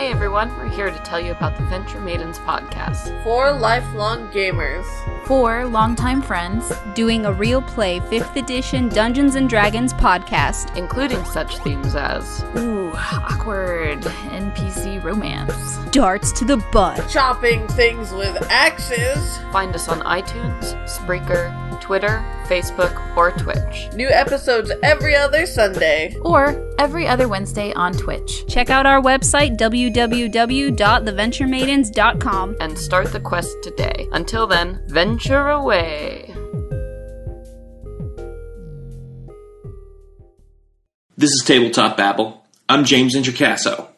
Hey everyone, we're here to tell you about the Venture Maidens podcast. For lifelong gamers. For longtime friends. Doing a real play 5th edition Dungeons & Dragons podcast. Including such themes as... awkward NPC romance. Darts to the butt. Chopping things with axes. Find us on iTunes, Spreaker, Twitter, Facebook, or Twitch. New episodes every other Sunday. Or every other Wednesday on Twitch. Check out our website, www.theventuremaidens.com. And start the quest today. Until then, venture away. This is Tabletop Babble. I'm James Introcaso.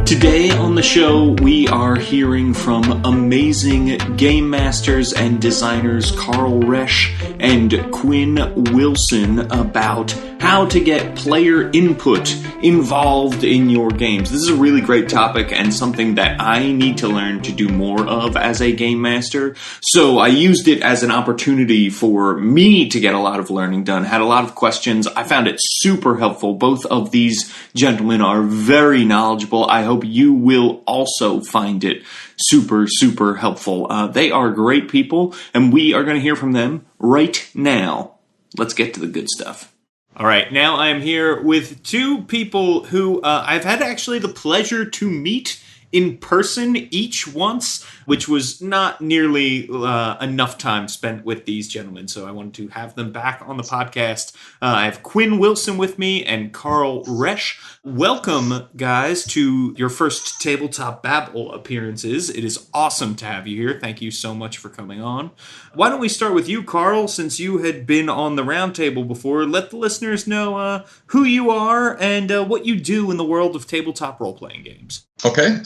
Today on the show, we are hearing from amazing game masters and designers Karl Resch and Quinn Wilson about how to get player input involved in your games. This is a really great topic and something that I need to learn to do more of as a game master. So I used it as an opportunity for me to get a lot of learning done, had a lot of questions. I found it super helpful. Both of these gentlemen are very knowledgeable. I hope you will also find it super, super helpful. They are great people, and we are going to hear from them right now. Let's get to the good stuff. All right, now I am here with two people who I've had actually the pleasure to meet in person each once, which was not nearly enough time spent with these gentlemen, so I wanted to have them back on the podcast. I have Quinn Wilson with me and Karl Resch. Welcome, guys, to your first Tabletop Babble appearances. It is awesome to have you here. Thank you so much for coming on. Why don't we start with you, Karl, since you had been on the roundtable before. Let the listeners know who you are and what you do in the world of tabletop role-playing games. Okay.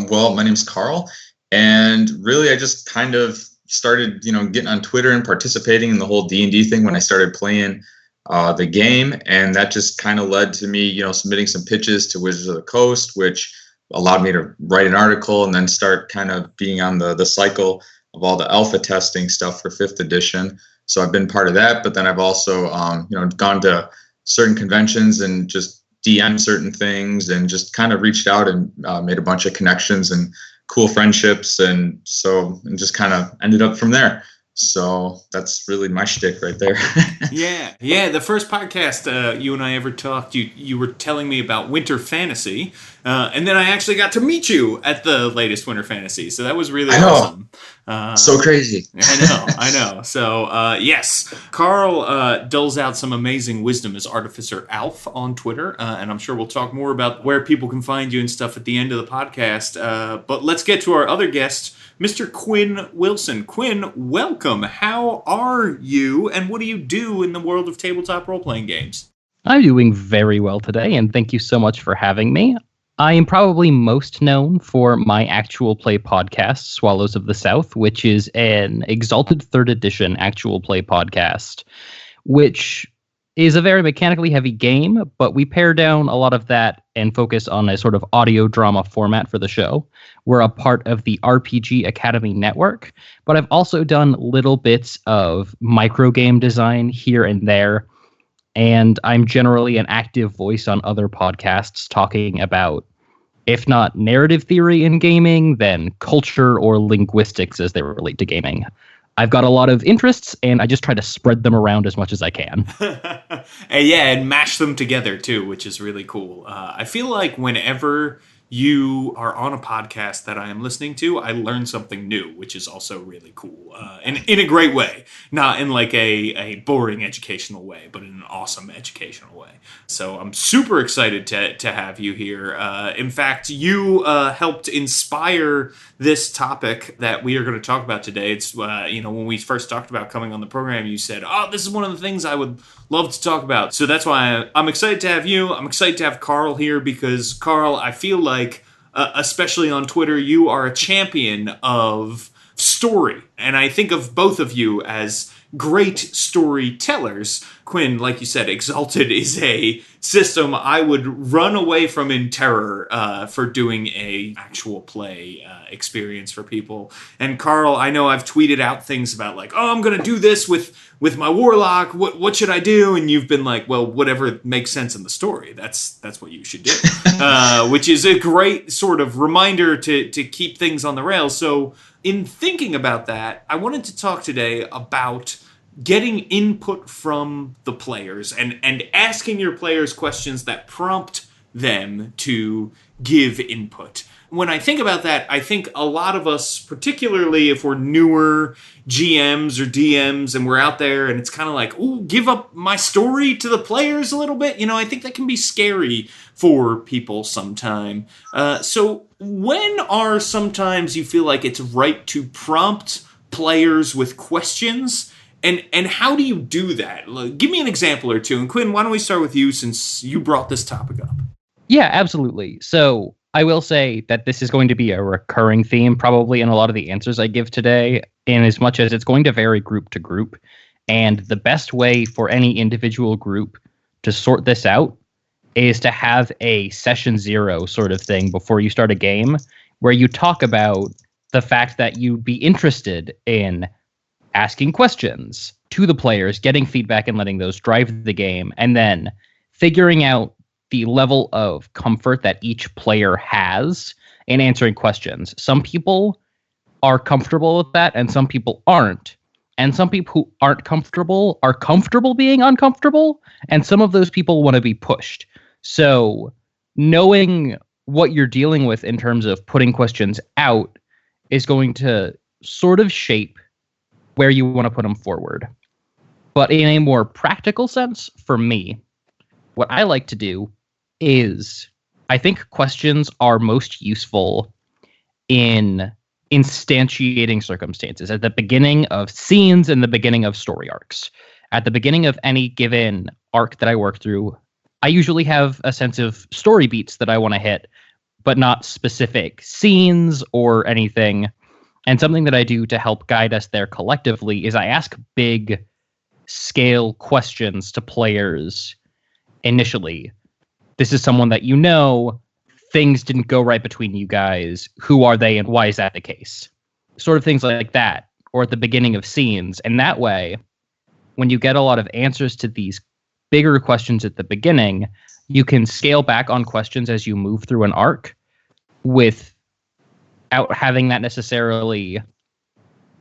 Well, my name's Karl, and really I just kind of started, getting on Twitter and participating in the whole D&D thing when I started playing the game, and that just kind of led to me, submitting some pitches to Wizards of the Coast, which allowed me to write an article and then start kind of being on the cycle of all the alpha testing stuff for 5th edition. So I've been part of that, but then I've also, gone to certain conventions and just DM certain things and just kind of reached out and made a bunch of connections and cool friendships. And just kind of ended up from there. So that's really my shtick right there. Yeah. The first podcast you and I ever talked, you were telling me about Winter Fantasy, and then I actually got to meet you at the latest Winter Fantasy. So that was really awesome. So crazy. I know. So yes, Karl doles out some amazing wisdom as Artificer Alf on Twitter, and I'm sure we'll talk more about where people can find you and stuff at the end of the podcast. But let's get to our other guest, Mr. Quinn Wilson. Quinn, welcome. How are you, and what do you do in the world of tabletop role-playing games? I'm doing very well today, and thank you so much for having me. I am probably most known for my actual play podcast, Swallows of the South, which is an Exalted 3rd Edition actual play podcast, which is a very mechanically heavy game, but we pare down a lot of that and focus on a sort of audio drama format for the show. We're a part of the RPG Academy Network, but I've also done little bits of micro game design here and there, and I'm generally an active voice on other podcasts talking about, if not narrative theory in gaming, then culture or linguistics as they relate to gaming. I've got a lot of interests, and I just try to spread them around as much as I can. and mash them together, too, which is really cool. I feel like whenever you are on a podcast that I am listening to, I learn something new, which is also really cool. And in a great way. Not in like a boring educational way, but in an awesome educational way. So I'm super excited to have you here. In fact, you helped inspire this topic that we are going to talk about today. It's, when we first talked about coming on the program, you said, this is one of the things I would love to talk about. So that's why I'm excited to have you. I'm excited to have Karl here because, Karl, I feel like, especially on Twitter, you are a champion of story. And I think of both of you as great storytellers, Quinn, like you said, Exalted is a system I would run away from in terror for doing a actual play experience for people. And Karl, I know I've tweeted out things about like, oh, I'm going to do this with my warlock. What should I do? And you've been like, well, whatever makes sense in the story. That's what you should do, which is a great sort of reminder to keep things on the rails. So in thinking about that, I wanted to talk today about getting input from the players and asking your players questions that prompt them to give input. When I think about that, I think a lot of us, particularly if we're newer GMs or DMs and we're out there and it's kind of like, ooh, give up my story to the players a little bit. I think that can be scary for people sometime. So when are sometimes you feel like it's right to prompt players with questions? And how do you do that? Give me an example or two. And Quinn, why don't we start with you since you brought this topic up? Yeah, absolutely. So I will say that this is going to be a recurring theme probably in a lot of the answers I give today, in as much as it's going to vary group to group. And the best way for any individual group to sort this out is to have a session 0 sort of thing before you start a game where you talk about the fact that you'd be interested in asking questions to the players, getting feedback and letting those drive the game, and then figuring out the level of comfort that each player has in answering questions. Some people are comfortable with that and some people aren't. And some people who aren't comfortable are comfortable being uncomfortable, and some of those people want to be pushed. So knowing what you're dealing with in terms of putting questions out is going to sort of shape where you want to put them forward. But in a more practical sense, for me, what I like to do is I think questions are most useful in instantiating circumstances at the beginning of scenes and the beginning of story arcs. At the beginning of any given arc that I work through, I usually have a sense of story beats that I want to hit, but not specific scenes or anything. And something that I do to help guide us there collectively is I ask big scale questions to players initially. This is someone that you know, things didn't go right between you guys. Who are they and why is that the case? Sort of things like that, or at the beginning of scenes. And that way, when you get a lot of answers to these bigger questions at the beginning, you can scale back on questions as you move through an arc without having that necessarily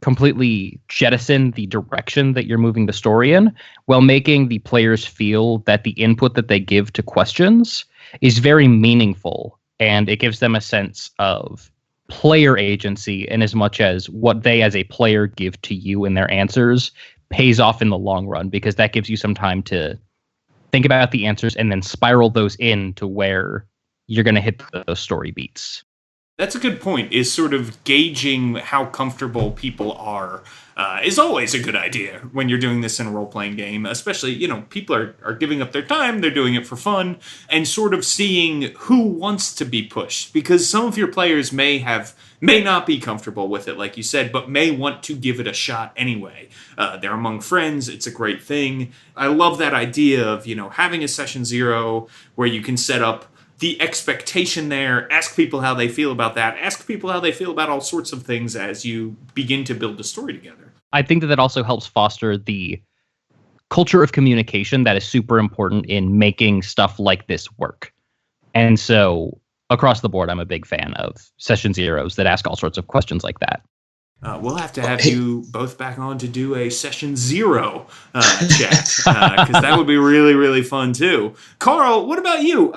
completely jettison the direction that you're moving the story in, while making the players feel that the input that they give to questions is very meaningful, and it gives them a sense of player agency in as much as what they as a player give to you in their answers pays off in the long run, because that gives you some time to think about the answers and then spiral those in to where you're going to hit those story beats. That's a good point, is sort of gauging how comfortable people are is always a good idea when you're doing this in a role-playing game, especially, people are giving up their time, they're doing it for fun, and sort of seeing who wants to be pushed, because some of your players may not be comfortable with it, like you said, but may want to give it a shot anyway. They're among friends, it's a great thing. I love that idea of, having a session 0 where you can set up the expectation there, ask people how they feel about that, ask people how they feel about all sorts of things as you begin to build the story together. I think that also helps foster the culture of communication that is super important in making stuff like this work. And so across the board, I'm a big fan of session 0s that ask all sorts of questions like that. We'll have to have you both back on to do a session 0 chat, because that would be really, really fun too. Karl, what about you?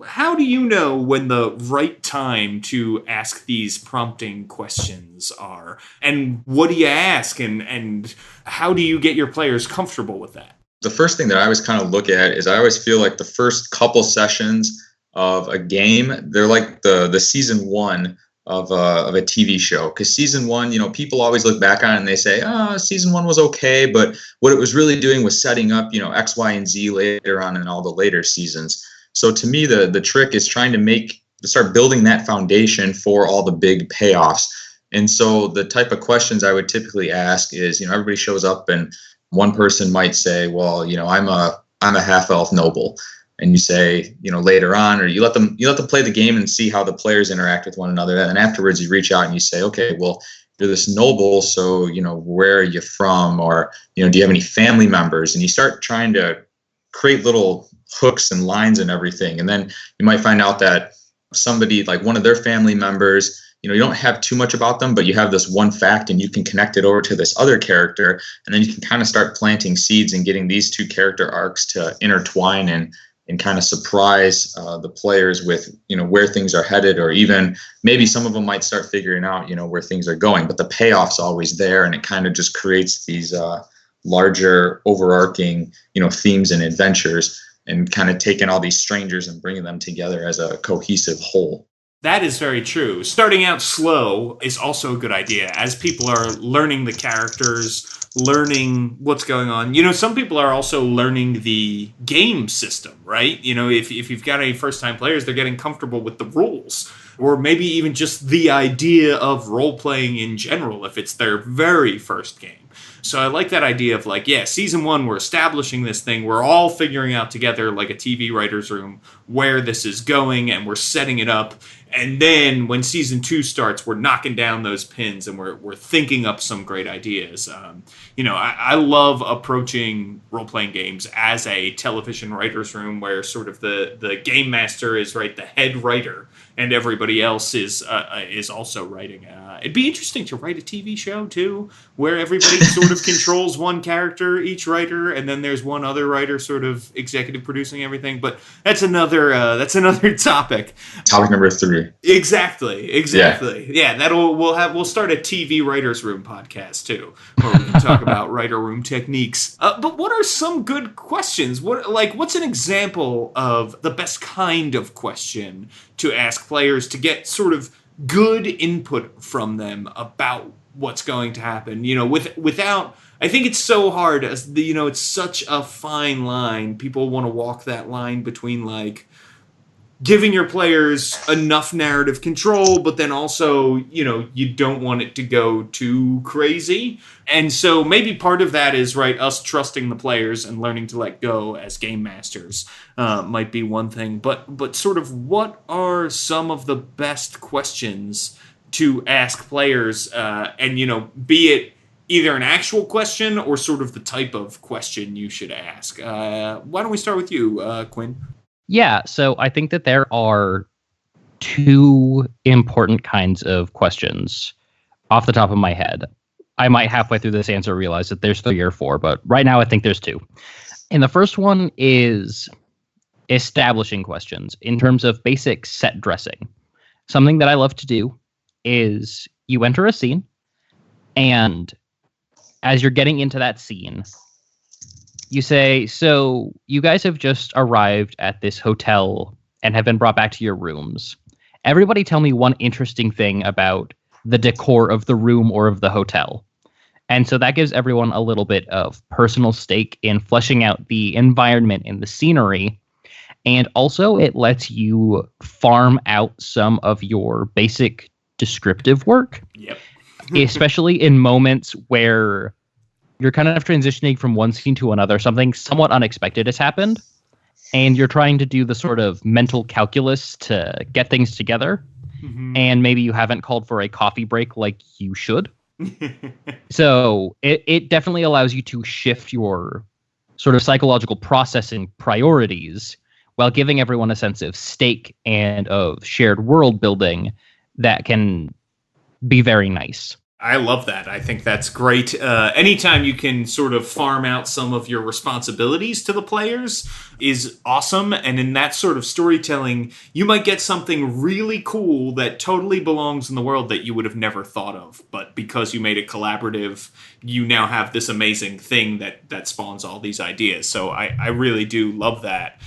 How do you know when the right time to ask these prompting questions are? And what do you ask? And how do you get your players comfortable with that? The first thing that I always kind of look at is I always feel like the first couple sessions of a game, they're like the season 1 of a TV show, because season 1, people always look back on it and they say, season 1 was okay, but what it was really doing was setting up, X, Y, and Z later on in all the later seasons. So to me, the trick is trying to start building that foundation for all the big payoffs. And so the type of questions I would typically ask is, everybody shows up and One person might say, well, I'm a half elf noble. And you say, later on, or you let them play the game and see how the players interact with one another. And then afterwards you reach out and you say, okay, well, you're this noble, so, where are you from? Or, do you have any family members? And you start trying to create little hooks and lines and everything. And then you might find out that somebody, like one of their family members, you don't have too much about them, but you have this one fact and you can connect it over to this other character. And then you can kind of start planting seeds and getting these two character arcs to intertwine and kind of surprise the players with, where things are headed, or even maybe some of them might start figuring out, where things are going. But the payoff's always there, and it kind of just creates these larger overarching, themes and adventures, and kind of taking all these strangers and bringing them together as a cohesive whole. That is very true. Starting out slow is also a good idea as people are learning the characters, learning what's going on. Some people are also learning the game system, right? If you've got any first-time players, they're getting comfortable with the rules, or maybe even just the idea of role-playing in general if it's their very first game. So I like that idea of season 1, we're establishing this thing. We're all figuring out together like a TV writer's room where this is going, and we're setting it up. And then when season 2 starts, we're knocking down those pins and we're thinking up some great ideas. I love approaching role-playing games as a television writer's room where sort of the game master is the head writer, and everybody else is also writing. It'd be interesting to write a TV show too, where everybody sort of controls one character, each writer, and then there's one other writer sort of executive producing everything. But that's another topic. Topic number 3. Exactly. Yeah, we'll start a TV writers room podcast too, where we can talk about writer room techniques. But what are some good questions? What's an example of the best kind of question to ask players to get sort of good input from them about what's going to happen? Without, I think it's so hard, as it's such a fine line. People want to walk that line between giving your players enough narrative control, but then also, you don't want it to go too crazy. And so maybe part of that is, us trusting the players and learning to let go as game masters might be one thing. But sort of what are some of the best questions to ask players, and, be it either an actual question or sort of the type of question you should ask? Why don't we start with you, Quinn? Yeah, so I think that there are 2 important kinds of questions off the top of my head. I might halfway through this answer realize that there's 3 or 4, but right now I think there's 2. And the first one is establishing questions in terms of basic set dressing. Something that I love to do is you enter a scene, and as you're getting into that scene, you say, so you guys have just arrived at this hotel and have been brought back to your rooms. Everybody tell me one interesting thing about the decor of the room or of the hotel. And so that gives everyone a little bit of personal stake in fleshing out the environment and the scenery. And also it lets you farm out some of your basic descriptive work. Yep. Especially in moments where you're kind of transitioning from one scene to another. Something somewhat unexpected has happened, and you're trying to do the sort of mental calculus to get things together. Mm-hmm. And maybe you haven't called for a coffee break like you should. So it definitely allows you to shift your sort of psychological processing priorities while giving everyone a sense of stake and of shared world building that can be very nice. I love that. I think that's great. Anytime you can sort of farm out some of your responsibilities to the players is awesome. And in that sort of storytelling, you might get something really cool that totally belongs in the world that you would have never thought of. But because you made it collaborative, you now have this amazing thing that spawns all these ideas. So I really do love that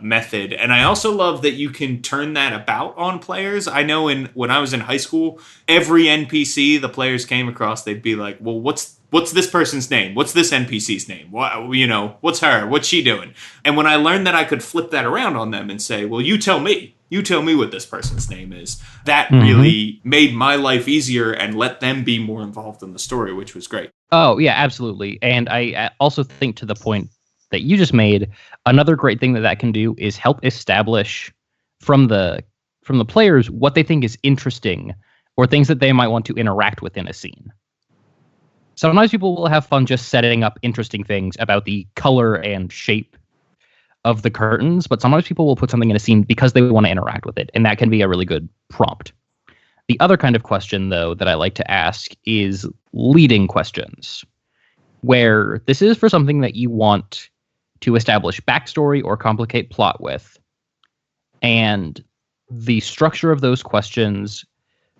method. And I also love that you can turn that about on players. I know when I was in high school, every NPC the players came across, they'd be like, well, what's this person's name? What's this NPC's name? What's her? What's she doing? And when I learned that I could flip that around on them and say, well, you tell me, you tell me what this person's name is. That really made my life easier and let them be more involved in the story, which was great. Oh, yeah, absolutely. And I also think, to the point that you just made, another great thing that can do is help establish from the players what they think is interesting or things that they might want to interact with in a scene. Sometimes people will have fun just setting up interesting things about the color and shape of the curtains, but sometimes people will put something in a scene because they want to interact with it, and that can be a really good prompt. The other kind of question, though, that I like to ask is leading questions, where this is for something that you want to establish backstory or complicate plot with, and the structure of those questions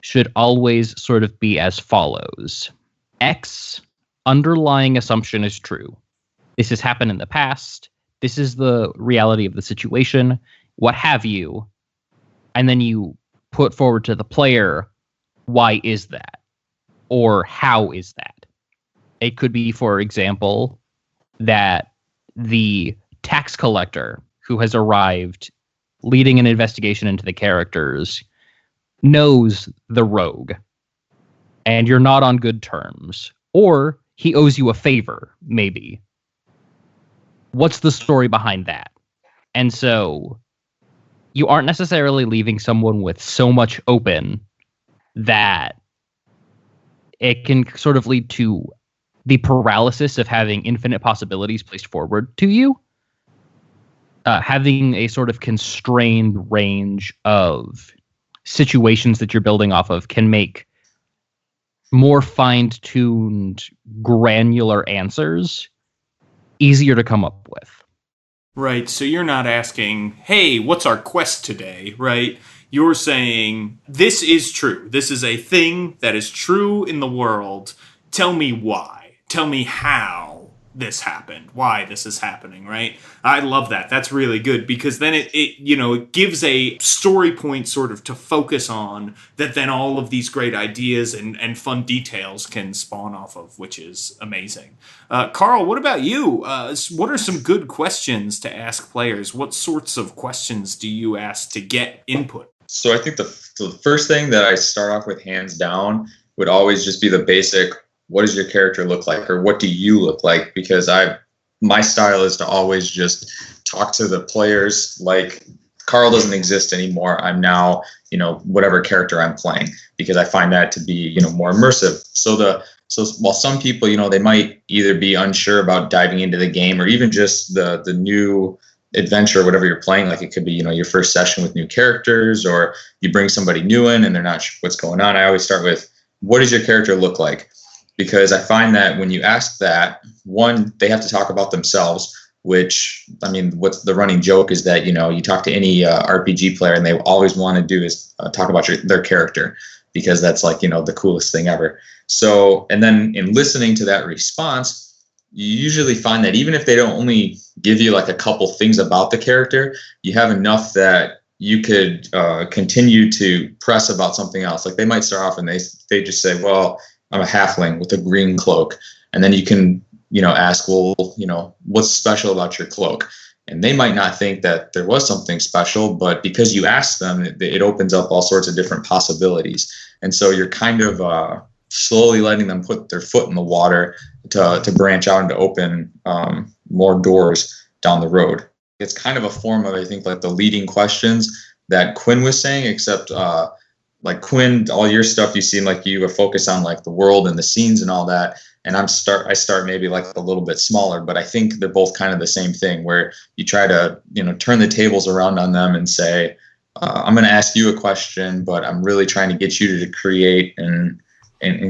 should always sort of be as follows. X underlying assumption is true. This has happened in the past. This is the reality of the situation, what have you. And then you put forward to the player, why is that? Or how is that? It could be, for example, that the tax collector who has arrived leading an investigation into the characters knows the rogue, and you're not on good terms. Or he owes you a favor, maybe. What's the story behind that? And so you aren't necessarily leaving someone with so much open that it can sort of lead to the paralysis of having infinite possibilities placed forward to you. Having a sort of constrained range of situations that you're building off of can make more fine-tuned, granular answers easier to come up with. Right, so you're not asking, hey, what's our quest today, right? You're saying, this is true. This is a thing that is true in the world. Tell me why. Tell me how this happened, why this is happening, right? I love that. That's really good, because then it gives a story point sort of to focus on that then all of these great ideas and fun details can spawn off of, which is amazing. Karl, what about you? What are some good questions to ask players? What sorts of questions do you ask to get input? So I think the first thing that I start off with, hands down, would always just be the basic, what does your character look like, or what do you look like? Because my style is to always just talk to the players like Karl doesn't exist anymore. I'm now, whatever character I'm playing, because I find that to be, more immersive. So while some people, they might either be unsure about diving into the game, or even just the new adventure, whatever you're playing, like it could be, your first session with new characters, or you bring somebody new in and they're not sure what's going on. I always start with, what does your character look like? Because I find that when you ask that, one, they have to talk about themselves, which, what's the running joke is that, you talk to any RPG player and they always want to do is talk about their character, because that's like, the coolest thing ever. So, and then in listening to that response, you usually find that even if they don't only give you like a couple things about the character, you have enough that you could continue to press about something else. Like they might start off and they just say, well, I'm a halfling with a green cloak. And then you can, ask, well, what's special about your cloak? And they might not think that there was something special, but because you asked them, it opens up all sorts of different possibilities. And so you're kind of slowly letting them put their foot in the water to branch out and to open more doors down the road. It's kind of a form of, I think, like the leading questions that Quinn was saying, except like Quinn, all your stuff, you seem like you focus on like the world and the scenes and all that. And I start maybe like a little bit smaller, but I think they're both kind of the same thing, where you try to, turn the tables around on them and say, I'm going to ask you a question, but I'm really trying to get you to create and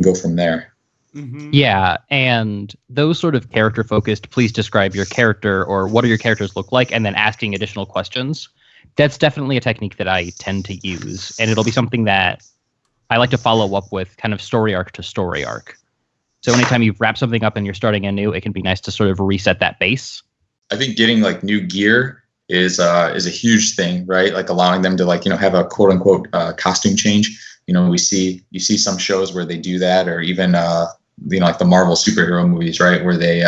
go from there. Mm-hmm. Yeah, and those sort of character-focused, please describe your character, or what do your characters look like, and then asking additional questions, that's definitely a technique that I tend to use, and it'll be something that I like to follow up with kind of story arc to story arc. So anytime you wrap something up and you're starting anew, it can be nice to sort of reset that base. I think getting like new gear is a huge thing, right? Like allowing them to like, have a quote unquote costume change. You see some shows where they do that, or even like the Marvel superhero movies, right, where they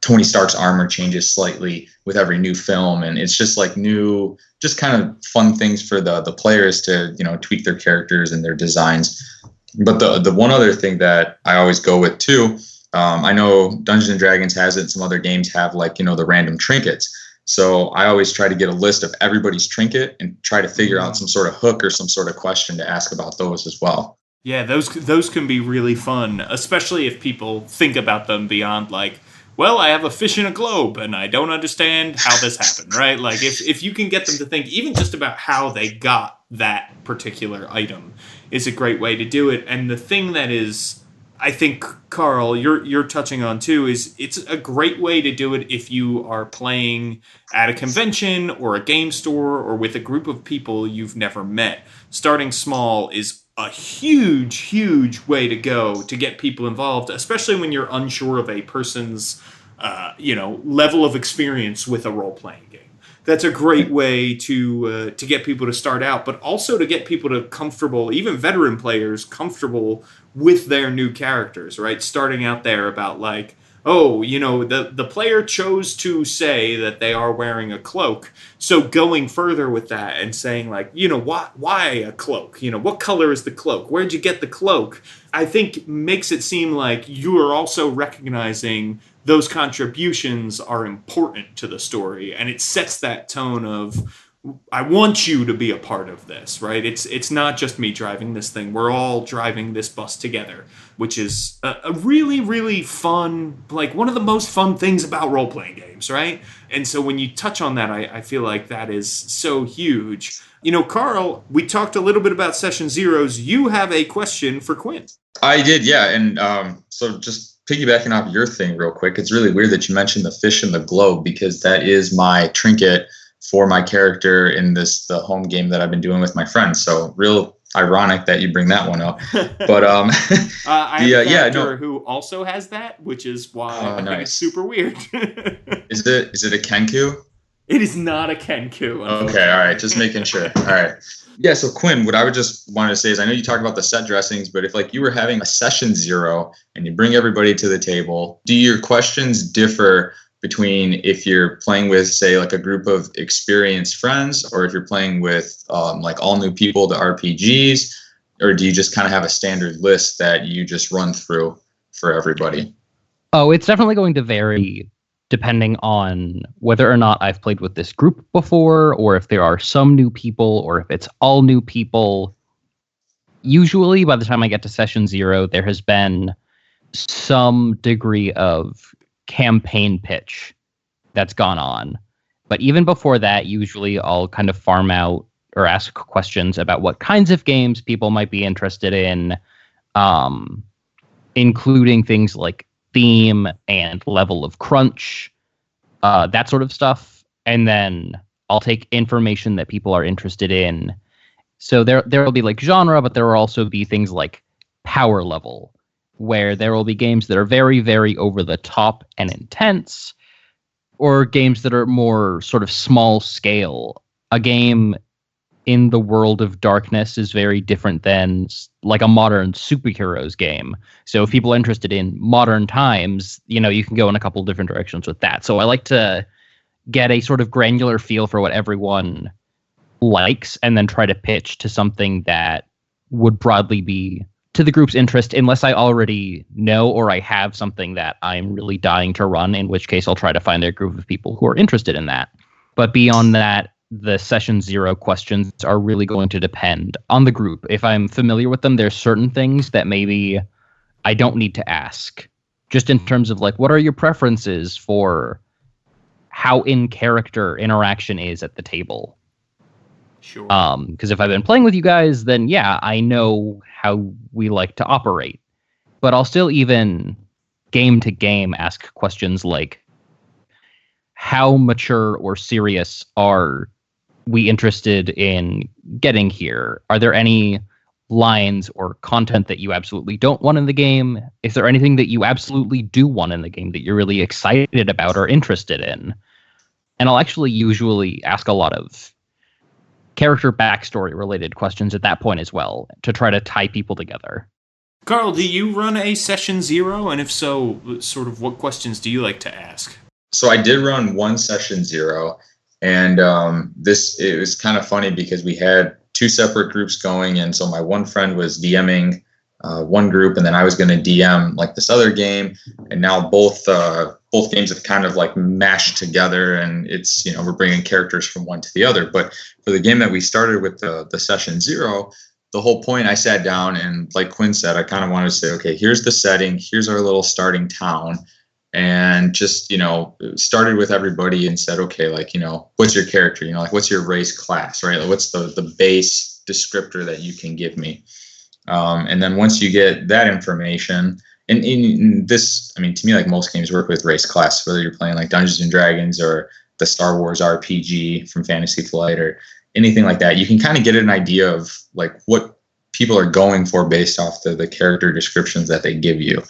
Tony Stark's armor changes slightly with every new film, and it's just like new just kind of fun things for the players to, tweak their characters and their designs. But the one other thing that I always go with too, I know Dungeons and Dragons has it, some other games have the random trinkets. So I always try to get a list of everybody's trinket and try to figure out some sort of hook or some sort of question to ask about those as well. Yeah, those can be really fun, especially if people think about them beyond well, I have a fish in a globe and I don't understand how this happened, right? Like if you can get them to think even just about how they got that particular item is a great way to do it. And the thing that is, I think, Karl, you're touching on too, is it's a great way to do it if you are playing at a convention or a game store or with a group of people you've never met. Starting small is a huge, huge way to go to get people involved, especially when you're unsure of a person's, level of experience with a role-playing game. That's a great way to get people to start out, but also to get people to comfortable, even veteran players, comfortable with their new characters, right? Starting out there about the player chose to say that they are wearing a cloak. So going further with that and saying why a cloak? What color is the cloak? Where'd you get the cloak? I think makes it seem like you are also recognizing those contributions are important to the story. And it sets that tone of, I want you to be a part of this, right? It's not just me driving this thing. We're all driving this bus together, which is a really, really fun, one of the most fun things about role-playing games, right? And so when you touch on that, I feel like that is so huge. Karl, we talked a little bit about Session Zeros. You have a question for Quinn. I did, yeah. And so just piggybacking off your thing real quick, it's really weird that you mentioned the fish in the globe, because that is my trinket for my character in the home game that I've been doing with my friends. So real ironic that you bring that one up. But I have a character who also has that, which is why I think it's super weird. Is it a Kenku? It is not a Kenku. Okay, all right, just making sure. All right. Yeah, so Quinn, what I would just want to say is I know you talked about the set dressings, but if you were having a session zero and you bring everybody to the table, do your questions differ between if you're playing with, say, a group of experienced friends, or if you're playing with all new people to RPGs, or do you just kind of have a standard list that you just run through for everybody? Oh, it's definitely going to vary depending on whether or not I've played with this group before, or if there are some new people, or if it's all new people. Usually, by the time I get to session zero, there has been some degree of campaign pitch that's gone on. But even before that, usually I'll kind of farm out or ask questions about what kinds of games people might be interested in, including things like theme and level of crunch, that sort of stuff. And then I'll take information that people are interested in. So there will be genre, but there will also be things like power level, where there will be games that are very, very over the top and intense, or games that are more sort of small scale. A game in the world of darkness is very different than a modern superheroes game. So if people are interested in modern times, you can go in a couple different directions with that. So I like to get a sort of granular feel for what everyone likes and then try to pitch to something that would broadly be to the group's interest, unless I already know or I have something that I'm really dying to run, in which case I'll try to find a group of people who are interested in that. But beyond that, the session zero questions are really going to depend on the group. If I'm familiar with them, there's certain things that maybe I don't need to ask, just in terms of what are your preferences for how in character interaction is at the table. Sure. Because if I've been playing with you guys, then yeah, I know how we like to operate. But I'll still even game to game ask questions like, how mature or serious are we interested in getting here? Are there any lines or content that you absolutely don't want in the game? Is there anything that you absolutely do want in the game that you're really excited about or interested in? And I'll actually usually ask a lot of character backstory related questions at that point as well, to try to tie people together. Karl, do you run a session zero? And if so, sort of what questions do you like to ask? So I did run one session zero, And it was kind of funny because we had two separate groups going, and so my one friend was DMing one group, and then I was going to DM like this other game, and now both games have kind of like mashed together, and it's, you know, we're bringing characters from one to the other. But for the game that we started with, the session 0, the whole point, I sat down and, like Quinn said, I kind of wanted to say, okay, here's the setting, here's our little starting town, and just, you know, started with everybody and said, okay, like, you know, what's your character, you know, like what's your race, class, right? Like, what's the base descriptor that you can give me? And then once you get that information, and in this, I mean, to me, like most games work with race, class, whether you're playing like Dungeons and Dragons or the Star Wars RPG from Fantasy Flight or anything like that, you can kind of get an idea of like what people are going for based off the character descriptions that they give you.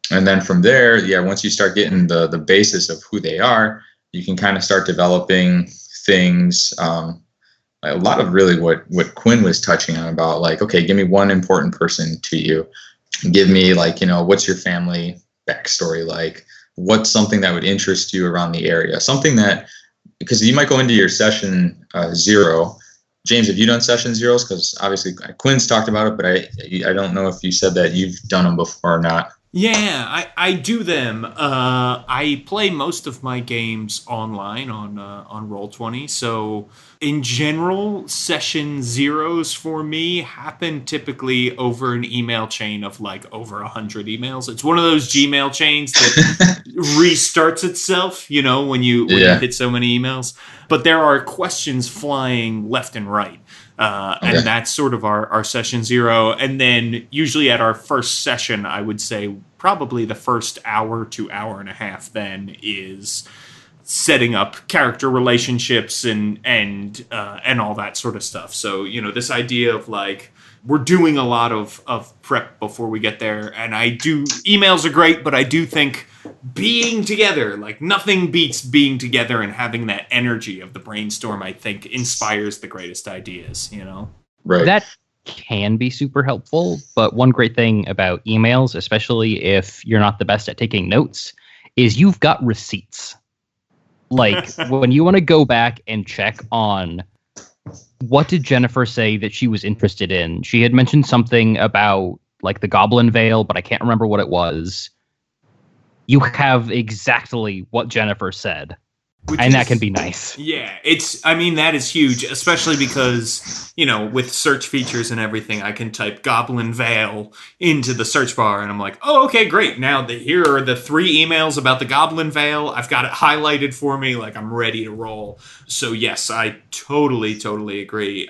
And then from there, yeah, once you start getting the basis of who they are, you can kind of start developing things. A lot of really what Quinn was touching on about, like, okay, give me one important person to you. Give me, like, you know, what's your family backstory like? What's something that would interest you around the area? Something that, because you might go into your session 0. James, have you done session 0s? Because obviously Quinn's talked about it, but I don't know if you said that you've done them before or not. Yeah, I do them. I play most of my games online on Roll20. So in general, session 0s for me happen typically over an email chain of like over 100 emails. It's one of those Gmail chains that restarts itself, you know, when you hit so many emails. But there are questions flying left and right. And that's sort of our session 0. And then usually at our first session, I would say probably the first hour to hour and a half then is setting up character relationships and all that sort of stuff. So, you know, this idea of like, we're doing a lot of prep before we get there. And emails are great, but I do think being together, like nothing beats being together and having that energy of the brainstorm, I think inspires the greatest ideas, you know? Right. That can be super helpful, but one great thing about emails, especially if you're not the best at taking notes, is you've got receipts. Like when you want to go back and check on what did Jennifer say that she was interested in? She had mentioned something about like the Goblin Veil, but I can't remember what it was. You have exactly what Jennifer said. That can be nice. Yeah, that is huge, especially because, you know, with search features and everything, I can type Goblin Veil into the search bar, and I'm like, oh, okay, great. Now here are the 3 emails about the Goblin Veil. I've got it highlighted for me, like I'm ready to roll. So yes, I totally agree.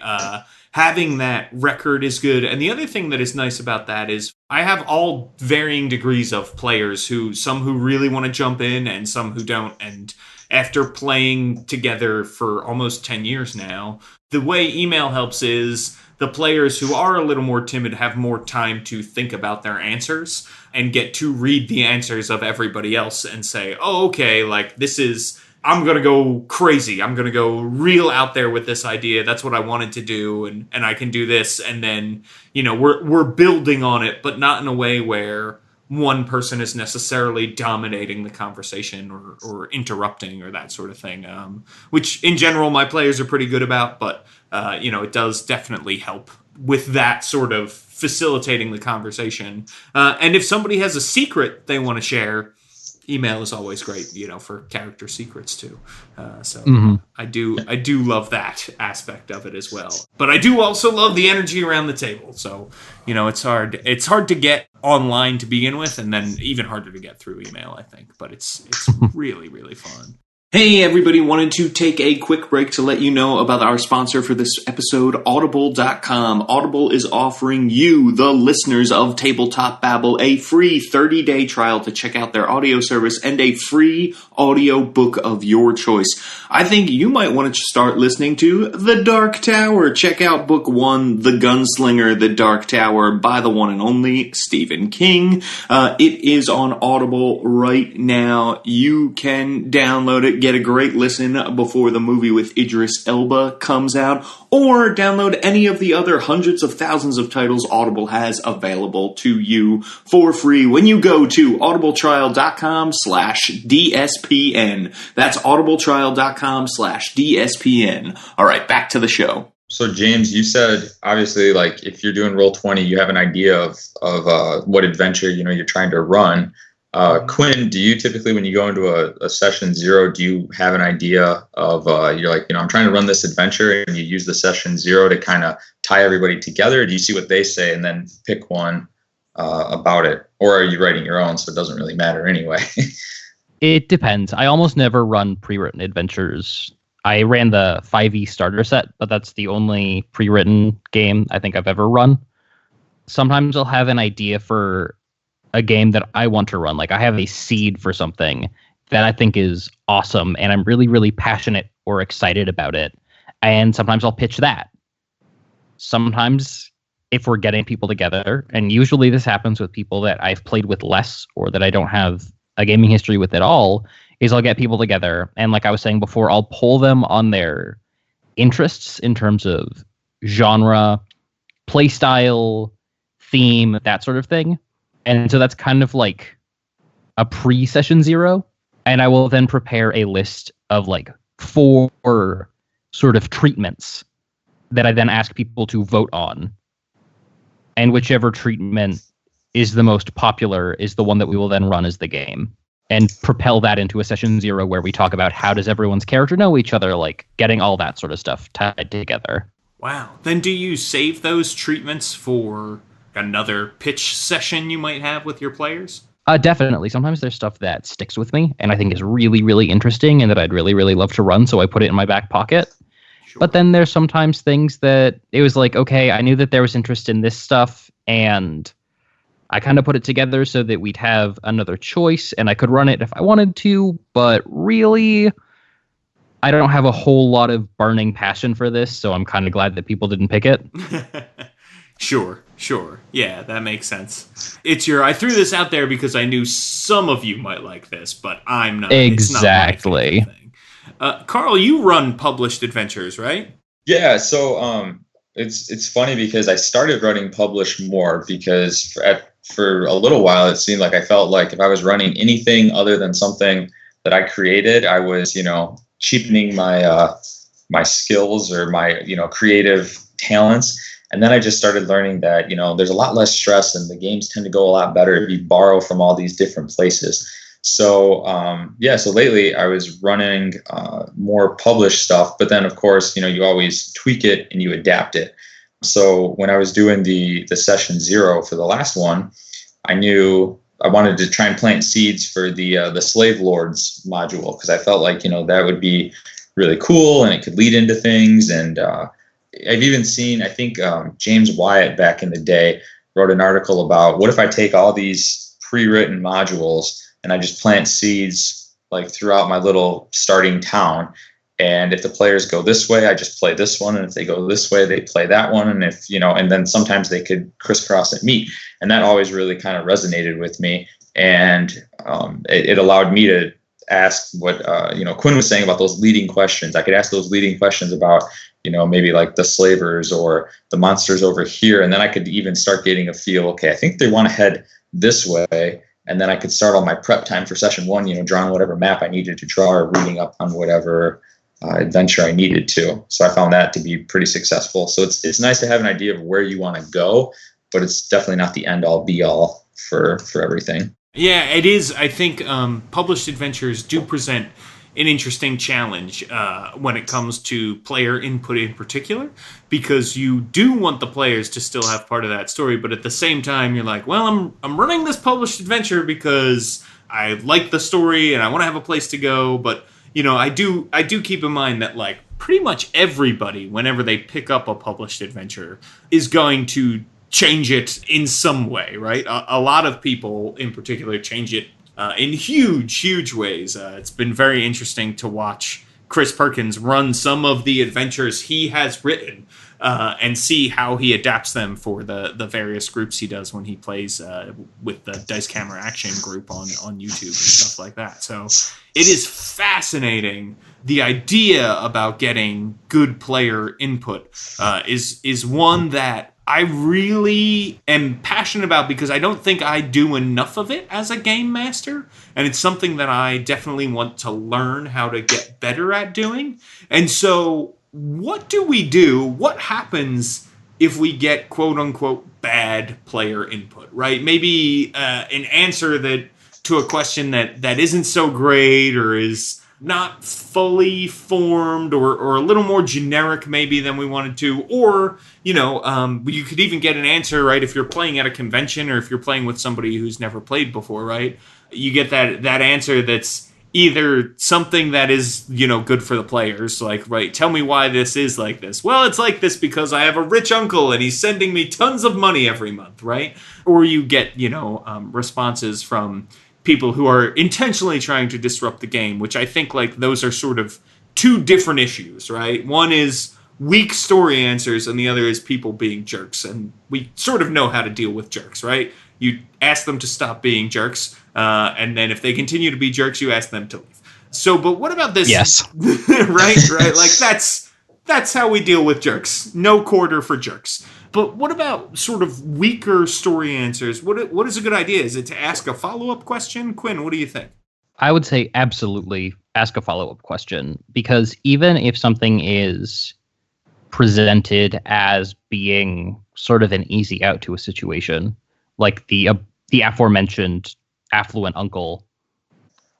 Having that record is good. And the other thing that is nice about that is I have all varying degrees of players some who really want to jump in and some who don't. And after playing together for almost 10 years now, the way email helps is the players who are a little more timid have more time to think about their answers and get to read the answers of everybody else and say, oh, okay, like I'm going to go crazy. I'm going to go real out there with this idea. That's what I wanted to do. And I can do this. And then, you know, we're building on it, but not in a way where one person is necessarily dominating the conversation or interrupting or that sort of thing, which in general my players are pretty good about, but you know, it does definitely help with that sort of facilitating the conversation. And if somebody has a secret they want to share, email is always great, you know, for character secrets too. I do love that aspect of it as well. But I do also love the energy around the table. So, you know, it's hard to get online to begin with, and then even harder to get through email, I think. But it's really, really fun. Hey everybody, wanted to take a quick break to let you know about our sponsor for this episode, Audible.com. Audible is offering you, the listeners of Tabletop Babble, a free 30-day trial to check out their audio service and a free audio book of your choice. I think you might want to start listening to The Dark Tower. Check out book 1, The Gunslinger, The Dark Tower, by the one and only Stephen King. It is on Audible right now. You can download it. get a great listen before the movie with Idris Elba comes out, or download any of the other hundreds of thousands of titles Audible has available to you for free when you go to audibletrial.com/DSPN. That's audibletrial.com/DSPN. All right, back to the show. So James, you said obviously like if you're doing Roll20, you have an idea of what adventure you're trying to run. Quinn, do you typically, when you go into a session 0, do you have an idea of you're like, I'm trying to run this adventure, and you use the session 0 to kind of tie everybody together? Or do you see what they say and then pick one about it, or are you writing your own, so it doesn't really matter anyway? It depends. I almost never run pre-written adventures. I ran the 5e starter set, but that's the only pre-written game I think I've ever run. Sometimes I'll have an idea for a game that I want to run. Like I have a seed for something that I think is awesome, and I'm really, really passionate or excited about it. And sometimes I'll pitch that. Sometimes if we're getting people together, and usually this happens with people that I've played with less or that I don't have a gaming history with at all, is I'll get people together, and like I was saying before, I'll pull them on their interests in terms of genre, play style, theme, that sort of thing. And so that's kind of like a pre-session 0. And I will then prepare a list of like 4 sort of treatments that I then ask people to vote on. And whichever treatment is the most popular is the one that we will then run as the game. And propel that into a session 0 where we talk about how does everyone's character know each other, like getting all that sort of stuff tied together. Wow. Then do you save those treatments for another pitch session you might have with your players? Definitely. Sometimes there's stuff that sticks with me and I think is really, really interesting and that I'd really, really love to run, so I put it in my back pocket. Sure. But then there's sometimes things that it was like, okay, I knew that there was interest in this stuff, and I kind of put it together so that we'd have another choice and I could run it if I wanted to, but really, I don't have a whole lot of burning passion for this, so I'm kind of glad that people didn't pick it. Sure. Yeah, that makes sense. I threw this out there because I knew some of you might like this, but I'm not. Exactly. It's not my favorite thing. Karl, you run published adventures, right? Yeah, so it's funny because I started running published more because for a little while it seemed like I felt like if I was running anything other than something that I created, I was, cheapening my my skills or my, creative talents. And then I just started learning that, there's a lot less stress and the games tend to go a lot better if you borrow from all these different places. So, so lately I was running more published stuff, but then of course, you always tweak it and you adapt it. So when I was doing the session 0 for the last one, I knew I wanted to try and plant seeds for the Slave Lords module, because I felt like, that would be really cool and it could lead into things. And I've even seen, I think James Wyatt back in the day wrote an article about what if I take all these pre-written modules and I just plant seeds like throughout my little starting town. And if the players go this way, I just play this one. And if they go this way, they play that one. And if, and then sometimes they could crisscross and meet. And that always really kind of resonated with me. And it allowed me to ask what, Quinn was saying about those leading questions. I could ask those leading questions about, maybe like the slavers or the monsters over here. And then I could even start getting a feel, okay, I think they want to head this way. And then I could start all my prep time for session 1, drawing whatever map I needed to draw or reading up on whatever adventure I needed to. So I found that to be pretty successful. So it's nice to have an idea of where you want to go, but it's definitely not the end all be all for everything. Yeah, it is. I think published adventures do present an interesting challenge when it comes to player input in particular, because you do want the players to still have part of that story, but at the same time you're like, well, I'm running this published adventure because I like the story and I want to have a place to go, but I do keep in mind that like pretty much everybody, whenever they pick up a published adventure, is going to change it in some way, right? A lot of people in particular change it in huge ways. It's been very interesting to watch Chris Perkins run some of the adventures he has written and see how he adapts them for the various groups he does when he plays with the Dice Camera Action group on YouTube and stuff like that. So it is fascinating. The idea about getting good player input is one that I really am passionate about, because I don't think I do enough of it as a game master, and it's something that I definitely want to learn how to get better at doing. And so what do we do? What happens if we get quote-unquote bad player input, right? Maybe an answer that to a question that isn't so great, or is not fully formed, or a little more generic maybe than we wanted to, or you could even get an answer, right, if you're playing at a convention or if you're playing with somebody who's never played before, right? You get that answer that's either something that is good for the players, like, right, tell me why this is like this. Well, it's like this because I have a rich uncle and he's sending me tons of money every month, right? Or you get responses from people who are intentionally trying to disrupt the game, which I think like those are sort of two different issues, right? One is weak story answers, and the other is people being jerks. And we sort of know how to deal with jerks, right? You ask them to stop being jerks, and then if they continue to be jerks, you ask them to leave. So, but what about this? Yes. right? Like that's how we deal with jerks. No quarter for jerks. But what about sort of weaker story answers? What is a good idea? Is it to ask a follow-up question? Quinn, what do you think? I would say absolutely ask a follow-up question, because even if something is presented as being sort of an easy out to a situation, like the aforementioned affluent uncle,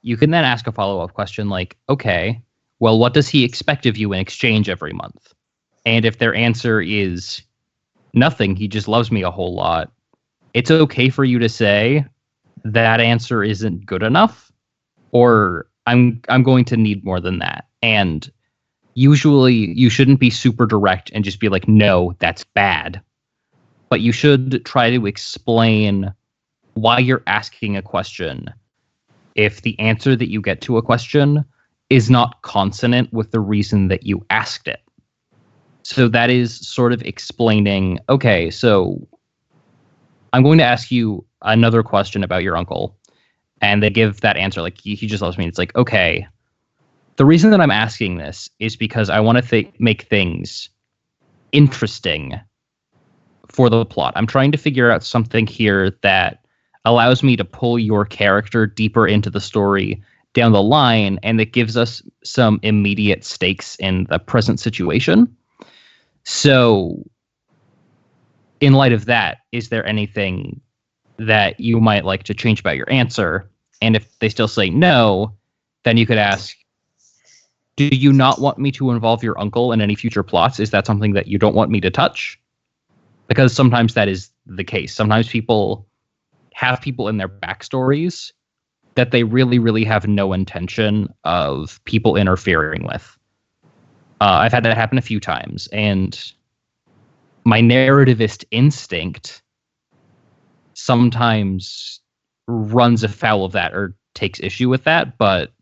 you can then ask a follow-up question like, okay, well, what does he expect of you in exchange every month? And if their answer is nothing, he just loves me a whole lot, it's okay for you to say that answer isn't good enough, or I'm going to need more than that. And usually you shouldn't be super direct and just be like, no, that's bad. But you should try to explain why you're asking a question if the answer that you get to a question is not consonant with the reason that you asked it. So that is sort of explaining, okay, so I'm going to ask you another question about your uncle. And they give that answer, like, he just loves me. It's like, okay, the reason that I'm asking this is because I want to make things interesting for the plot. I'm trying to figure out something here that allows me to pull your character deeper into the story down the line, and that gives us some immediate stakes in the present situation. So, in light of that, is there anything that you might like to change about your answer? And if they still say no, then you could ask, do you not want me to involve your uncle in any future plots? Is that something that you don't want me to touch? Because sometimes that is the case. Sometimes people have people in their backstories that they really, really have no intention of people interfering with. I've had that happen a few times, and my narrativist instinct sometimes runs afoul of that or takes issue with that, but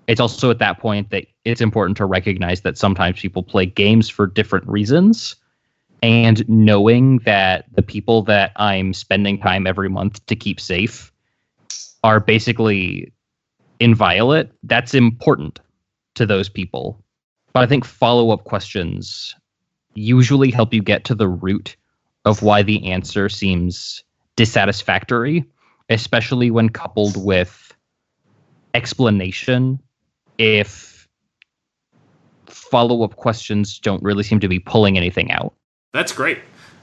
it's also at that point that it's important to recognize that sometimes people play games for different reasons, and knowing that the people that I'm spending time every month to keep safe are basically inviolate, that's important to those people. But I think follow-up questions usually help you get to the root of why the answer seems dissatisfactory, especially when coupled with explanation. If follow-up questions don't really seem to be pulling anything out. That's great.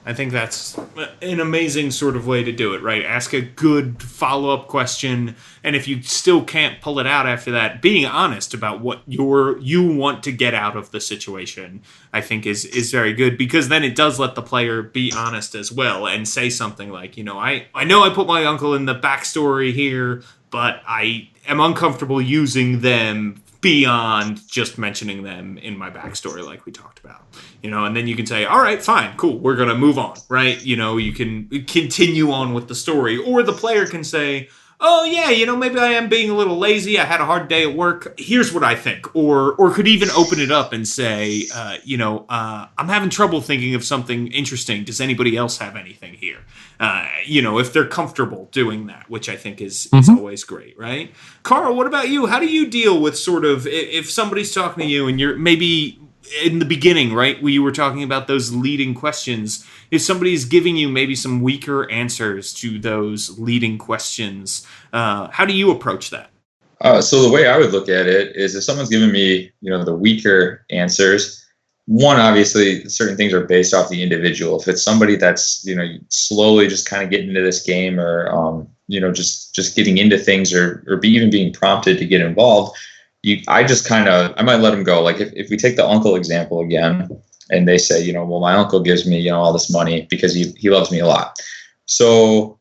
I think that's an amazing sort of way to do it, right? Ask a good follow-up question, and if you still can't pull it out after that, being honest about what you want to get out of the situation, I think is very good, because then it does let the player be honest as well and say something like, I know I put my uncle in the backstory here, but I am uncomfortable using them beyond just mentioning them in my backstory like we talked about. And then you can say, all right, fine, cool, we're going to move on, right? You can continue on with the story. Or the player can say, oh yeah, maybe I am being a little lazy. I had a hard day at work. Here's what I think, or could even open it up and say, I'm having trouble thinking of something interesting. Does anybody else have anything here? If they're comfortable doing that, which I think is always great, right? Karl, what about you? How do you deal with sort of if somebody's talking to you and you're maybe in the beginning, right, where you were talking about those leading questions, if somebody's giving you maybe some weaker answers to those leading questions, how do you approach that? So the way I would look at it is if someone's giving me, the weaker answers, one, obviously, certain things are based off the individual. If it's somebody that's, slowly just kind of getting into this game or, just getting into things or even being prompted to get involved, I might let them go. Like if we take the uncle example again, and they say, well, my uncle gives me, all this money because he loves me a lot. So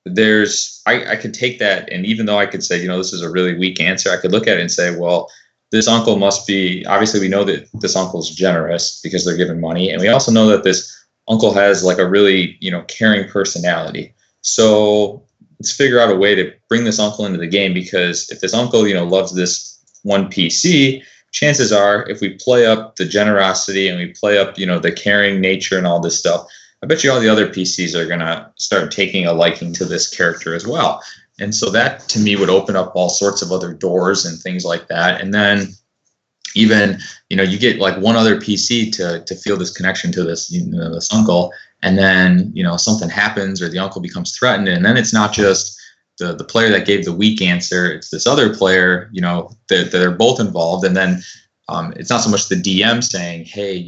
I could take that, and even though I could say, this is a really weak answer, I could look at it and say, well, this uncle must be, obviously we know that this uncle's generous because they're giving money. And we also know that this uncle has like a really, caring personality. So let's figure out a way to bring this uncle into the game, because if this uncle, loves this one PC, chances are if we play up the generosity and we play up, the caring nature and all this stuff, I bet you all the other PCs are going to start taking a liking to this character as well. And so that to me would open up all sorts of other doors and things like that. And then even, you get like one other PC to feel this connection to this, this uncle. And then, something happens or the uncle becomes threatened. And then it's not just the player that gave the weak answer, it's this other player, that they're both involved. And then it's not so much the DM saying, hey,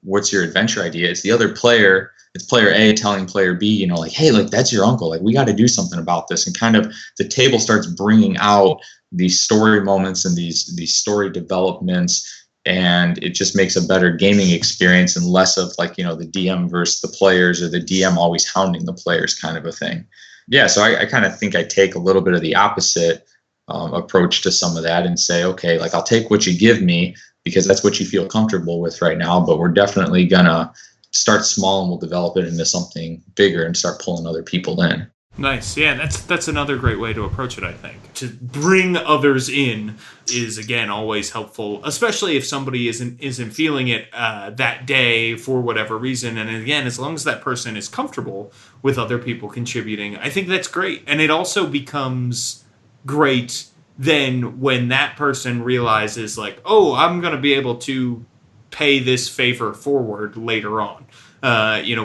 what's your adventure idea? It's the other player. It's player A telling player B, like, hey, like that's your uncle. Like we got to do something about this. And kind of the table starts bringing out these story moments and these story developments. And it just makes a better gaming experience and less of like, the DM versus the players or the DM always hounding the players kind of a thing. Yeah, so I kind of think I take a little bit of the opposite approach to some of that and say, okay, like I'll take what you give me because that's what you feel comfortable with right now, but we're definitely gonna start small and we'll develop it into something bigger and start pulling other people in. Nice. Yeah, that's another great way to approach it, I think. To bring others in is, again, always helpful, especially if somebody isn't feeling it that day for whatever reason. And again, as long as that person is comfortable with other people contributing, I think that's great. And it also becomes great then when that person realizes, like, oh, I'm going to be able to pay this favor forward later on.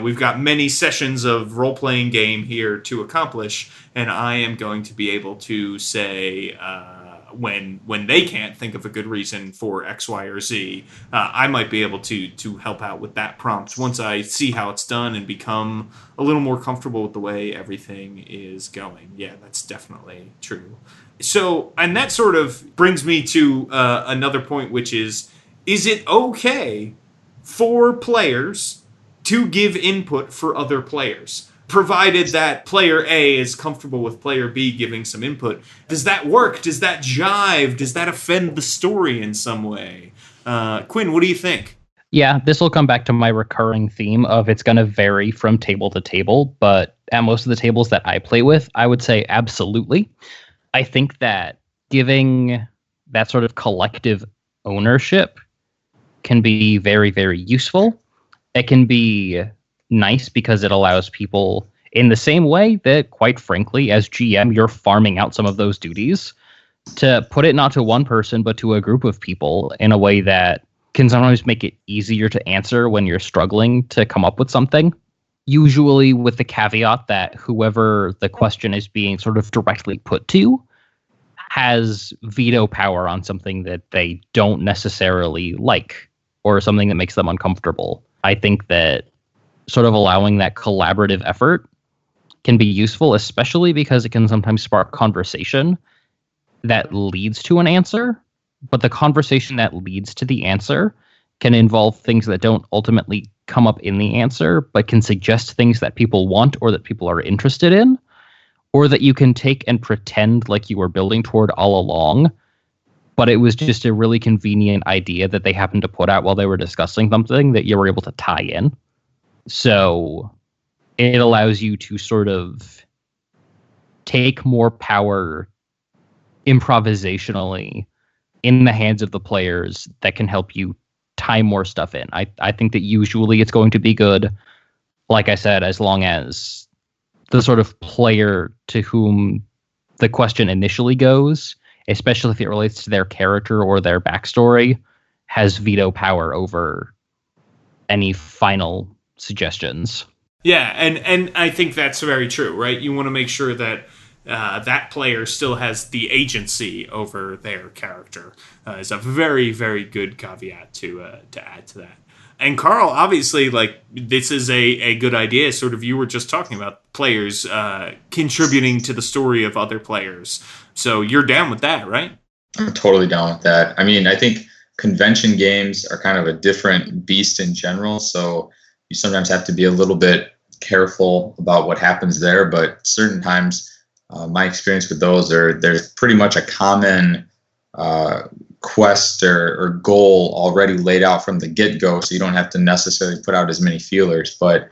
We've got many sessions of role-playing game here to accomplish, and I am going to be able to say when they can't think of a good reason for X, Y, or Z, I might be able to help out with that prompt once I see how it's done and become a little more comfortable with the way everything is going. Yeah, that's definitely true. So, and that sort of brings me to another point, which is it okay for players to give input for other players, provided that player A is comfortable with player B giving some input? Does that work? Does that jive? Does that offend the story in some way? Quinn, what do you think? Yeah, this will come back to my recurring theme of it's going to vary from table to table, but at most of the tables that I play with, I would say absolutely. I think that giving that sort of collective ownership can be very, very useful. It can be nice because it allows people, in the same way that, quite frankly, as GM, you're farming out some of those duties, to put it not to one person, but to a group of people in a way that can sometimes make it easier to answer when you're struggling to come up with something. Usually with the caveat that whoever the question is being sort of directly put to has veto power on something that they don't necessarily like or something that makes them uncomfortable. I think that sort of allowing that collaborative effort can be useful, especially because it can sometimes spark conversation that leads to an answer. But the conversation that leads to the answer can involve things that don't ultimately come up in the answer, but can suggest things that people want or that people are interested in, or that you can take and pretend like you were building toward all along, but it was just a really convenient idea that they happened to put out while they were discussing something that you were able to tie in. So it allows you to sort of take more power improvisationally in the hands of the players that can help you tie more stuff in. I think that usually it's going to be good, like I said, as long as the sort of player to whom the question initially goes, especially if it relates to their character or their backstory, has veto power over any final suggestions. Yeah, and I think that's very true, right? You want to make sure that that player still has the agency over their character. Is a very, very good caveat to add to that. And Karl, obviously, like, this is a good idea. Sort of, you were just talking about players contributing to the story of other players. So you're down with that, right? I'm totally down with that. I mean, I think convention games are kind of a different beast in general. So you sometimes have to be a little bit careful about what happens there. But certain times, my experience with those there's pretty much a common quest or goal already laid out from the get-go, so you don't have to necessarily put out as many feelers. But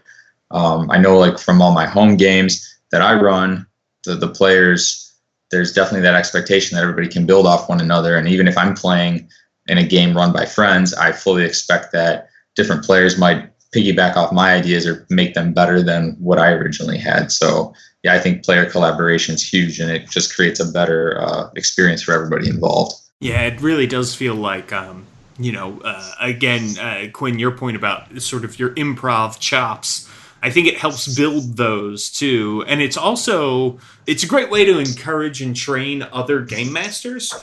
I know, like, from all my home games that I run, the players, there's definitely that expectation that everybody can build off one another. And even if I'm playing in a game run by friends, I fully expect that different players might piggyback off my ideas or make them better than what I originally had. So yeah, I think player collaboration is huge, and it just creates a better experience for everybody involved. Yeah, it really does feel like, again, Quinn, your point about sort of your improv chops, I think it helps build those too. And it's a great way to encourage and train other game masters,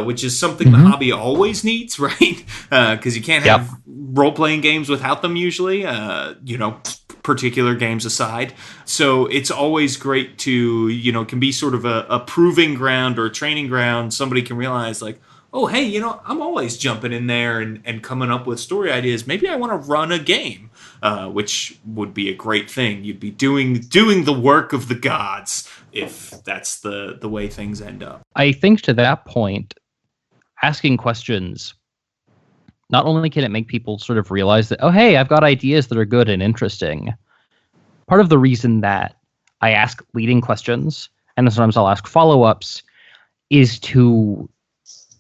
which is something the hobby always needs, right? Because you can't have role-playing games without them usually, particular games aside. So it's always great to, can be sort of a proving ground or a training ground. Somebody can realize, like, oh, hey, I'm always jumping in there and coming up with story ideas. Maybe I want to run a game, which would be a great thing. You'd be doing the work of the gods if that's the way things end up. I think to that point, asking questions, not only can it make people sort of realize that, oh, hey, I've got ideas that are good and interesting. Part of the reason that I ask leading questions, and sometimes I'll ask follow-ups, is to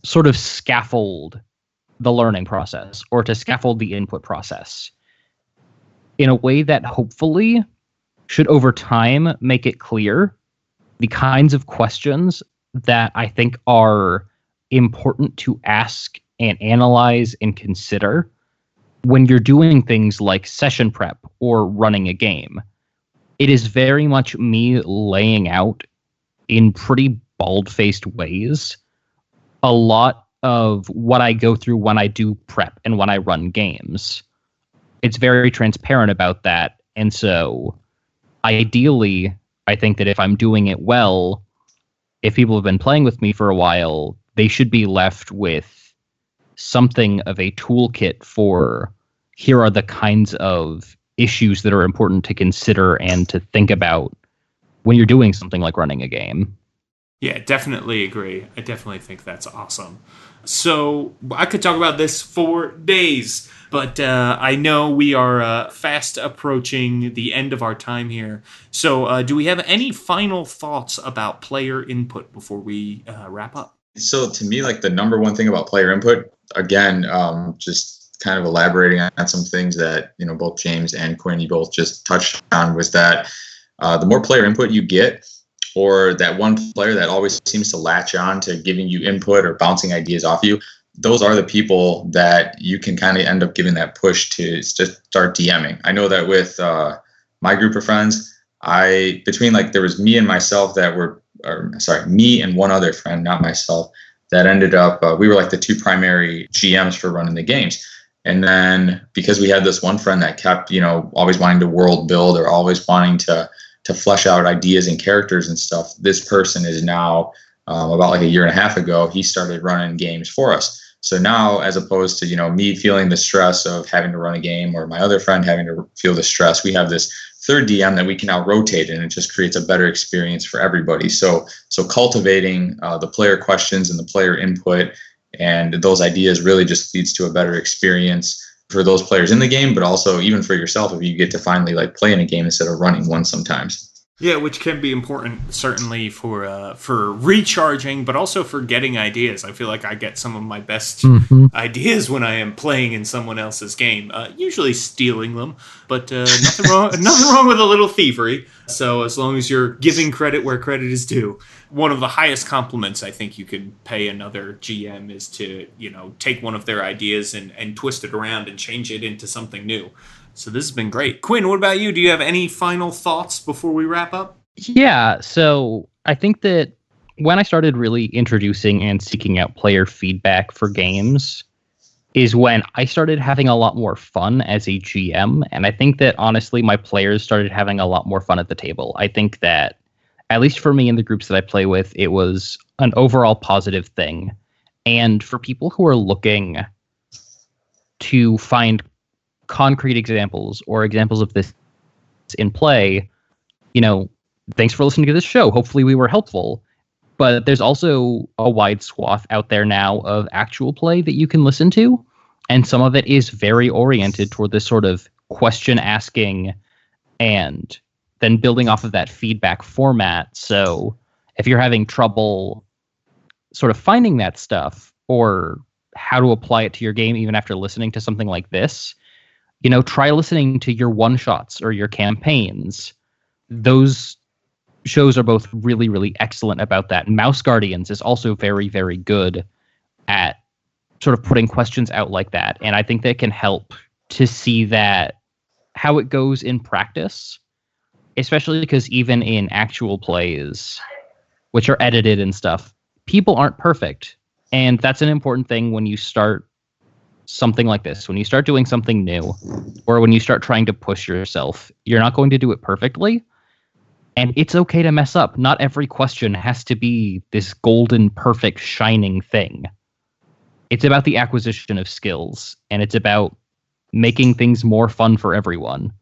sort of scaffold the learning process, or to scaffold the input process in a way that hopefully should over time make it clear the kinds of questions that I think are important to ask and analyze and consider when you're doing things like session prep or running a game. It is very much me laying out in pretty bald-faced ways a lot of what I go through when I do prep and when I run games. It's very transparent about that. And so ideally, I think that if I'm doing it well, if people have been playing with me for a while, they should be left with something of a toolkit for, here are the kinds of issues that are important to consider and to think about when you're doing something like running a game. Yeah, definitely agree. I definitely think that's awesome. So I could talk about this for days, but I know we are fast approaching the end of our time here. So do we have any final thoughts about player input before we wrap up? So to me, like, the number one thing about player input, again, just kind of elaborating on some things that, both James and Quinn, you both just touched on, was that the more player input you get, or that one player that always seems to latch on to giving you input or bouncing ideas off you, those are the people that you can kind of end up giving that push to just start DMing. I know that with my group of friends, there was me and myself me and one other friend, not myself, that ended up, we were like the two primary GMs for running the games. And then because we had this one friend that kept, always wanting to world build or always wanting to flesh out ideas and characters and stuff, this person is now, about like a year and a half ago, he started running games for us. So now, as opposed to, me feeling the stress of having to run a game or my other friend having to feel the stress, we have this third DM that we can now rotate, and it just creates a better experience for everybody. So cultivating the player questions and the player input and those ideas really just leads to a better experience for those players in the game, but also even for yourself if you get to finally like play in a game instead of running one sometimes. Yeah, which can be important certainly for recharging, but also for getting ideas. I feel like I get some of my best ideas when I am playing in someone else's game, usually stealing them, but nothing wrong with a little thievery. So as long as you're giving credit where credit is due. One of the highest compliments I think you can pay another GM is to, take one of their ideas and twist it around and change it into something new. So this has been great. Quinn, what about you? Do you have any final thoughts before we wrap up? Yeah, so I think that when I started really introducing and seeking out player feedback for games is when I started having a lot more fun as a GM. And I think that, honestly, my players started having a lot more fun at the table. I think that, at least for me in the groups that I play with, it was an overall positive thing. And for people who are looking to find concrete examples or examples of this in play, thanks for listening to this show. Hopefully we were helpful. But there's also a wide swath out there now of actual play that you can listen to. And some of it is very oriented toward this sort of question asking and then building off of that feedback format. So if you're having trouble sort of finding that stuff or how to apply it to your game, even after listening to something like this, try listening to your one-shots or your campaigns. Those shows are both really, really excellent about that. Mouse Guardians is also very, very good at sort of putting questions out like that. And I think that can help to see that how it goes in practice, especially because even in actual plays, which are edited and stuff, people aren't perfect. And that's an important thing when you start something like this. When you start doing something new, or when you start trying to push yourself, you're not going to do it perfectly. And it's okay to mess up. Not every question has to be this golden, perfect, shining thing. It's about the acquisition of skills, and it's about making things more fun for everyone.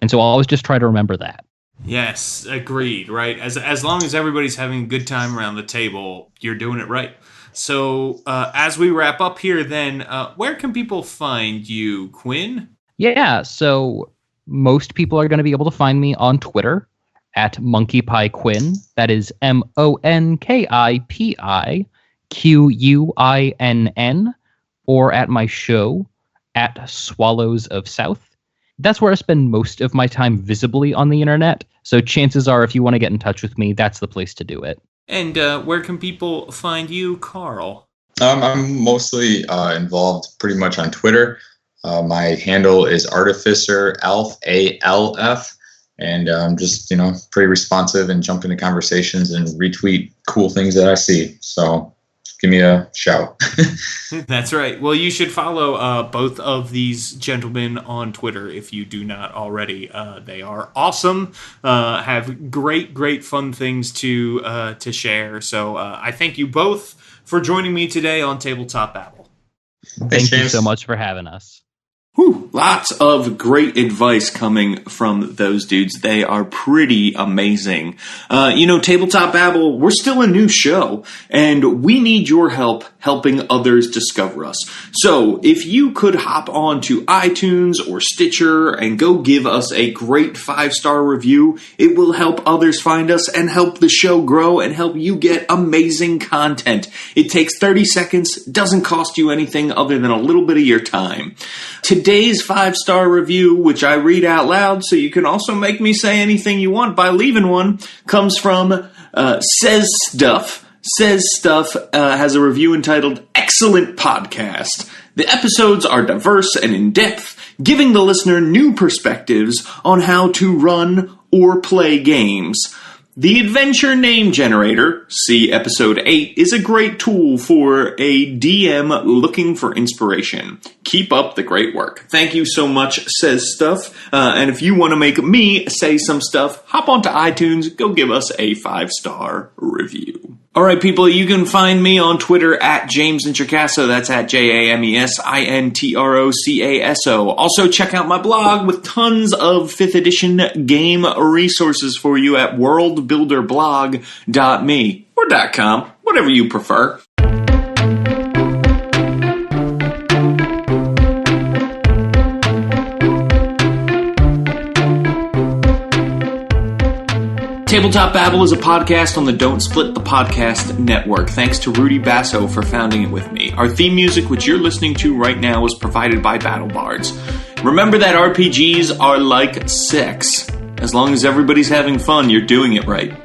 And so I'll always just try to remember that. Yes, agreed, right? As long as everybody's having a good time around the table, you're doing it right. So as we wrap up here, then, where can people find you, Quinn? Yeah, so most people are going to be able to find me on Twitter at MonkeyPieQuinn. That is MonkeyPieQuinn, or at my show at Swallows of South. That's where I spend most of my time visibly on the internet. So chances are, if you want to get in touch with me, that's the place to do it. And where can people find you, Karl? I'm mostly involved pretty much on Twitter. My handle is Artificer Alf, ALF. And I'm just, pretty responsive and jump into conversations and retweet cool things that I see. So give me a shout. That's right. Well, you should follow both of these gentlemen on Twitter if you do not already. They are awesome, have great fun things to share. So I thank you both for joining me today on Tabletop Babble. Thank you so much for having us. Whew, lots of great advice coming from those dudes. They are pretty amazing. Tabletop Babble, we're still a new show, and we need your help helping others discover us. So if you could hop on to iTunes or Stitcher and go give us a great 5-star review, it will help others find us and help the show grow and help you get amazing content. It takes 30 seconds, doesn't cost you anything other than a little bit of your time. Today's 5-star review, which I read out loud so you can also make me say anything you want by leaving one, comes from Says Stuff. Says Stuff has a review entitled Excellent Podcast. The episodes are diverse and in-depth, giving the listener new perspectives on how to run or play games. The Adventure Name Generator, see episode 8, is a great tool for a DM looking for inspiration. Keep up the great work. Thank you so much, Says Stuff. And if you want to make me say some stuff, hop onto iTunes, go give us a 5-star review. All right, people, you can find me on Twitter at James Introcaso. That's at JamesIntrocaso. Also, check out my blog with tons of 5th edition game resources for you at worldbuilderblog.me or .com, whatever you prefer. Tabletop Babble is a podcast on the Don't Split the Podcast network. Thanks to Rudy Basso for founding it with me. Our theme music, which you're listening to right now, is provided by Battle Bards. Remember that RPGs are like sex. As long as everybody's having fun, you're doing it right.